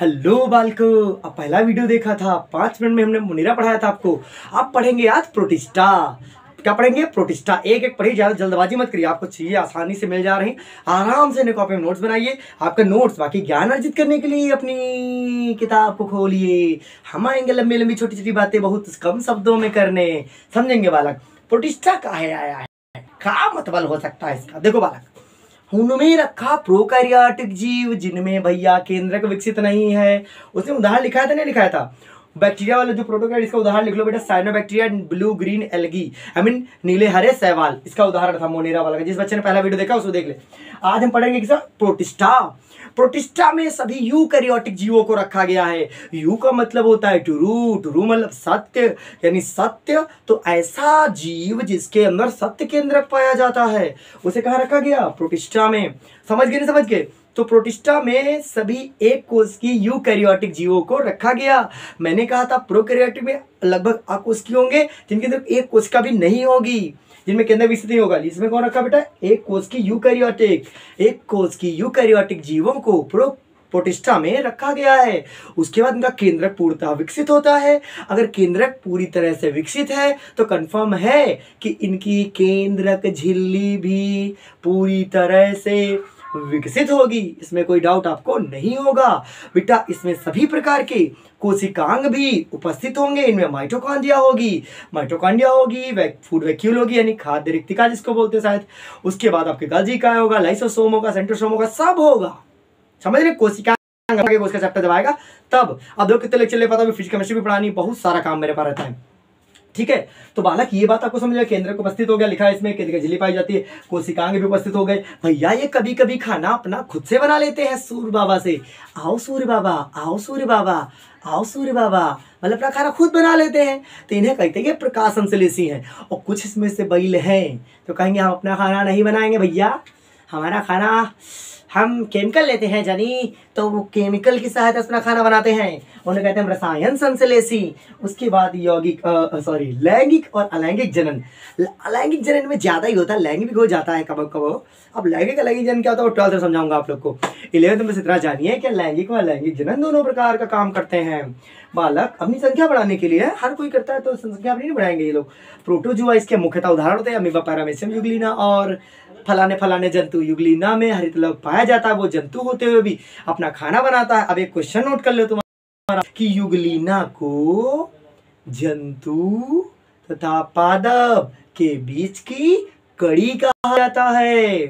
Hello बालको, अब पहला video देखा था 5 मिनट में हमने मुनीरा पढ़ाया था आपको। आप पढ़ेंगे आज प्रोटिस्टा। क्या पढ़ेंगे? प्रोटिस्टा। एक एक पढ़िए, ज़्यादा जल्दबाजी मत करिए। आपको चाहिए आसानी से मिल जा रही, आराम से इन्हें कॉपी में नोट्स बनाइए। आपका नोट्स बाकी ज्ञान अर्जित करने के लिए अपनी किताब को खोलिए। हम आएंगे लंबी लंबी छोटी छोटी बातें बहुत कम शब्दों में करने। समझेंगे बालक? प्रोटिस्टा काहे आया है, क्या मतलब हो सकता है इसका? देखो बालक, उनमें रखा प्रोकैरियोटिक जीव जिनमें भैया केंद्रक विकसित नहीं है। उसने उदाहरण लिखाया था, नहीं लिखाया था? बैक्टीरिया वाला जो प्रोटोकार्ड, इसका उदाहरण लिख लो बेटा। Cyanobacteria, blue green algae, I mean नीले हरे शैवाल, इसका उदाहरण था मोनेरा वाला। जिस बच्चे ने पहला वीडियो देखा उसको देख ले। आज हम पढ़ेंगे किसा? प्रोटिस्टा। प्रोटिस्टा में सभी यूकैरियोटिक जीवों को रखा गया है। यू का मतलब होता है ट्रू, ट्रू मतलब सत्य, यानी सत्य। तो ऐसा जीव जिसके अंदर सत्य केंद्रक पाया जाता है उसे कहाँ रखा गया? प्रोटिस्टा में। समझ गए? नहीं समझ गए? तो प्रोटिस्टा में सभी एक कोष की यूकैरियोटिक जीवों को रखा गया। मैंने कहा था प्रोकैरियोटिक में लगभग अकोशिकीय होंगे जिनके अंदर एक कोशिका भी नहीं होगी, जिनमें केंद्र विकसित नहीं होगा। इसमें कौन रखा बेटा? एक कोष की यूकैरियोटिक, एक कोष की यूकैरियोटिक जीवों को प्रोटिस्टा में रखा गया है। उसके बाद इनका केंद्रक पूर्णतः विकसित होता है। अगर केंद्रक पूरी तरह से विकसित है तो कंफर्म है कि इनकी केंद्रक झिल्ली भी पूरी तरह से विकसित होगी। इसमें कोई डाउट आपको नहीं होगा बेटा। इसमें सभी प्रकार के कोशिकांग भी उपस्थित होंगे। इनमें माइटोकॉन्ड्रिया होगी, फूड वैक्यूल होगी यानी खाद्य रिक्तिका जिसको बोलते हैं शायद। उसके बाद आपके गोल्गी काय होगा, लाइसोसोम होगा, सेंट्रोसोम होगा, सब होगा। समझ रहे? कोशिकांग आगे उसका चैप्टर जब आएगा तब। अब देखो कितने लेक्चर ले पाता हूँ, फिजिक्स केमिस्ट्री भी पढ़ानी, बहुत सारा काम मेरे पास रहता है। ठीक है, तो बालक ये बात आपको समझ गया। केंद्र को उपस्थित हो गया, लिखा है इसमें केंद्र की झिल्ली पाई जाती है, कोशिकांग भी उपस्थित हो गए। भैया ये कभी कभी खाना अपना खुद से बना लेते हैं सूर्य बाबा से। आओ सूर्य बाबा, आओ सूर्य बाबा, आओ सूर्य बाबा, मतलब अपना खाना खुद बना लेते हैं। तो इन्हें कहते हैं प्रकाश संश्लेषी हैं। और कुछ इसमें से बैल हैं तो कहेंगे हम अपना खाना नहीं बनाएंगे भैया, हमारा खाना हम केमिकल लेते हैं जानी, तो वो केमिकल की सहायता से अपना खाना बनाते हैं, उन्हें कहते हैं रसायन संश्लेषी। उसके बाद लैंगिक और अलैंगिक जनन। अलैंगिक जनन में ज्यादा ही होता है, लैंगिक भी हो जाता है कब कब। अब लैंगिक अलैंगिक जनन क्या होता है वो 12th में समझाऊंगा आप लोग को। 11th में इतना जानिए कि लैंगिक व अलैंगिक जनन दोनों प्रकार का काम करते हैं। बालक अपनी संख्या बढ़ाने के लिए हर कोई करता है, तो संख्या नहीं बढ़ाएंगे ये लोग। प्रोटोजुआ इसके मुख्यतः उदाहरण होते हैं, अमीबा, पैरामीशियम, यूग्लिना और फलाने फलाने जंतु। यूग्लिना में हरितलव पाया जाता है, वो जंतु होते हुए भी अपना खाना बनाता है। अब एक क्वेश्चन नोट कर लो तुम्हारा कि यूग्लिना को जंतु तथा पादप के बीच की कड़ी कहा जाता है।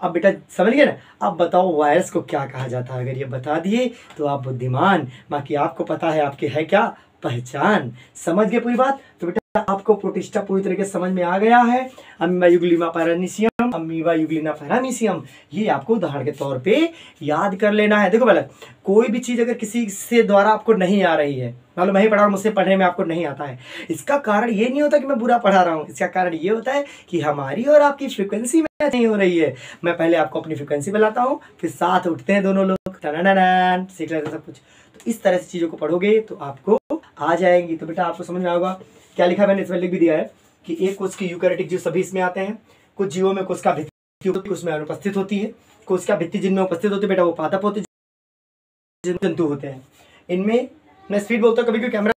अब बेटा समझ गए ना? अब बताओ वायरस को क्या कहा जाता है? अगर ये बता दिए तो आप बुद्धिमान, बाकी आपको पता है आपकी है क्या पहचान। समझ गए पूरी बात? तो बेटा आपको प्रोटिस्टा पूरी तरीके से समझ में आ गया है। Amoeba Euglena paramecium, amoeba Euglena paramecium, ये आपको उदाहरण के तौर पे याद कर लेना है। देखो बालक, कोई भी चीज अगर किसी से द्वारा आपको नहीं आ रही है, मान लो मैं ही पढ़ा रहा हूँ, मुझसे पढ़ने में आपको नहीं आता है, इसका कारण ये नहीं होता कि मैं बुरा पढ़ा रहा हूँ। इसका कारण ये होता है कि हमारी और आपकी फ्रिक्वेंसी मैच नहीं हो रही है। मैं पहले आपको अपनी फ्रिक्वेंसी बताता हूँ, फिर साथ उठते हैं दोनों लोग, सीख लेते हैं सब कुछ। तो इस तरह से चीजों को पढ़ोगे तो आपको आ जाएंगी। तो बेटा आपको समझ में आएगा क्या लिखा है, मैंने इसमें लिख भी दिया है कि एक कोशिका यूकैरियोटिक जीव सभी इसमें आते हैं। कुछ जीवों में कोशिका भित्ति उसमें अनुपस्थित होती है। कोशिका भित्ति जिनमें उपस्थित होती है बेटा वो पादप होते हैं, जंतु होते हैं। इनमें मैं स्पीड बोलता हूँ, कभी कभी कैमरा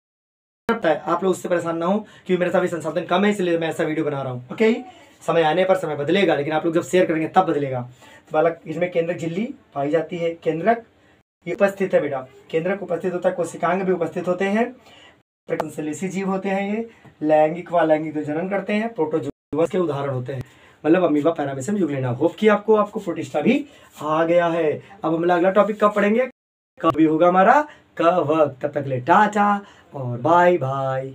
है, आप लोग उससे परेशान ना हो क्योंकि मेरे साथ संसाधन कम है, इसलिए मैं ऐसा वीडियो बना रहा हूँ। ओके, समय आने पर समय बदलेगा, लेकिन आप लोग जब शेयर करेंगे तब बदलेगा। तो बालक इसमें केंद्रक झिल्ली पाई जाती है, केंद्रक उपस्थित है बेटा, केंद्रक उपस्थित होता है, कोशिकांग भी उपस्थित होते हैं, संश्लेषी जीव होते हैं ये, लैंगिक व अलैंगिक जनन करते हैं, प्रोटोजुआ के उदाहरण होते हैं, मतलब अमीबा, पैरामीशियम, यूग्लिना। होप कि आपको प्रोटिस्टा भी आ गया है। अब हम अगला टॉपिक कब पढ़ेंगे, कब भी होगा हमारा कब वक्त। तब तक ले टाटा और बाय बाय।